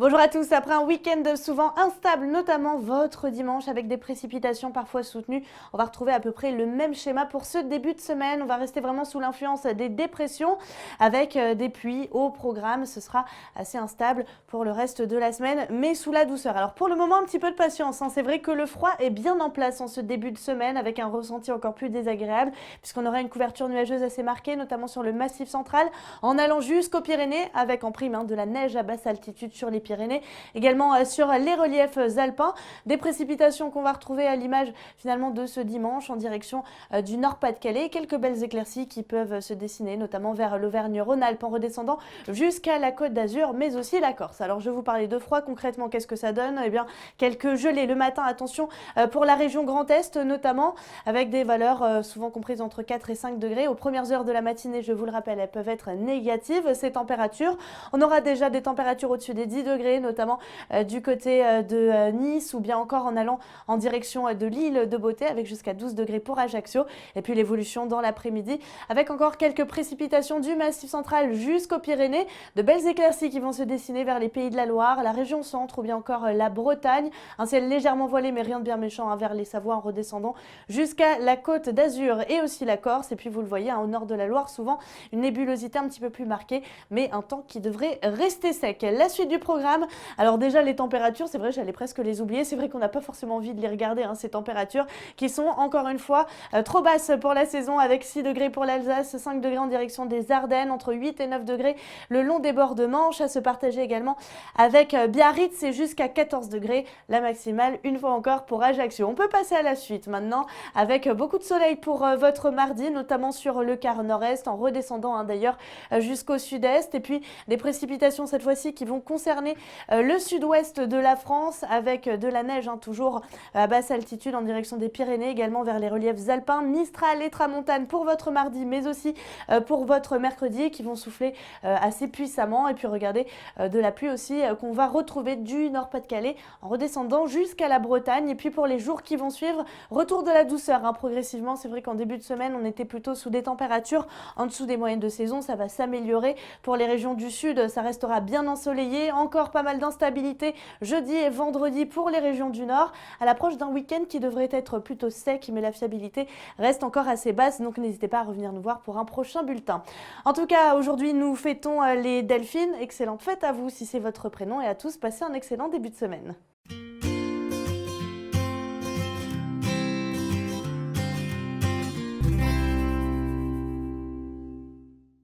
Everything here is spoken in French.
Bonjour à tous, après un week-end souvent instable, notamment votre dimanche avec des précipitations parfois soutenues, on va retrouver à peu près le même schéma pour ce début de semaine. On va rester vraiment sous l'influence des dépressions avec des pluies au programme. Ce sera assez instable pour le reste de la semaine, mais sous la douceur. Alors pour le moment, un petit peu de patience, hein. C'est vrai que le froid est bien en place en ce début de semaine avec un ressenti encore plus désagréable puisqu'on aura une couverture nuageuse assez marquée, notamment sur le massif central, en allant jusqu'aux Pyrénées avec en prime de la neige à basse altitude sur les Pyrénées, également sur les reliefs alpins, des précipitations qu'on va retrouver à l'image finalement de ce dimanche en direction du Nord-Pas-de-Calais, quelques belles éclaircies qui peuvent se dessiner notamment vers l'Auvergne-Rhône-Alpes en redescendant jusqu'à la Côte d'Azur, mais aussi la Corse. Alors je vous parlais de froid, concrètement qu'est-ce que ça donne? Eh bien quelques gelées le matin, attention pour la région Grand Est notamment, avec des valeurs souvent comprises entre 4 et 5 degrés. Aux premières heures de la matinée, je vous le rappelle, elles peuvent être négatives ces températures. On aura déjà des températures au-dessus des 10 degrés, notamment du côté de Nice ou bien encore en allant en direction de l'île de Beauté avec jusqu'à 12 degrés pour Ajaccio. Et puis l'évolution dans l'après-midi avec encore quelques précipitations du Massif central jusqu'aux Pyrénées, de belles éclaircies qui vont se dessiner vers les Pays de la Loire, la région centre ou bien encore la Bretagne. Un ciel légèrement voilé mais rien de bien méchant vers les Savoies en redescendant jusqu'à la Côte d'Azur et aussi la Corse. Et puis vous le voyez, au nord de la Loire, souvent une nébulosité un petit peu plus marquée, mais un temps qui devrait rester sec. La suite du programme, alors déjà les températures, c'est vrai, j'allais presque les oublier. C'est vrai qu'on n'a pas forcément envie de les regarder, ces températures qui sont encore une fois trop basses pour la saison, avec 6 degrés pour l'Alsace, 5 degrés en direction des Ardennes, entre 8 et 9 degrés le long des bords de Manche, à se partager également avec Biarritz, c'est jusqu'à 14 degrés la maximale une fois encore pour Ajaccio. On peut passer à la suite maintenant avec beaucoup de soleil pour votre mardi, notamment sur le quart nord-est, en redescendant d'ailleurs jusqu'au sud-est, et puis des précipitations cette fois-ci qui vont concerner le sud-ouest de la France avec de la neige toujours à basse altitude en direction des Pyrénées, également vers les reliefs alpins, Mistral et Tramontane pour votre mardi, mais aussi pour votre mercredi qui vont souffler assez puissamment. Et puis regardez de la pluie aussi qu'on va retrouver du Nord-Pas-de-Calais en redescendant jusqu'à la Bretagne. Et puis pour les jours qui vont suivre, retour de la douceur progressivement. C'est vrai qu'en début de semaine, on était plutôt sous des températures en dessous des moyennes de saison. Ça va s'améliorer pour les régions du sud. Ça restera bien ensoleillé. Encore pas mal d'instabilité jeudi et vendredi pour les régions du nord, à l'approche d'un week-end qui devrait être plutôt sec, mais la fiabilité reste encore assez basse. Donc n'hésitez pas à revenir nous voir pour un prochain bulletin. En tout cas, aujourd'hui, nous fêtons les Delphines. Excellente fête à vous si c'est votre prénom et à tous, passez un excellent début de semaine.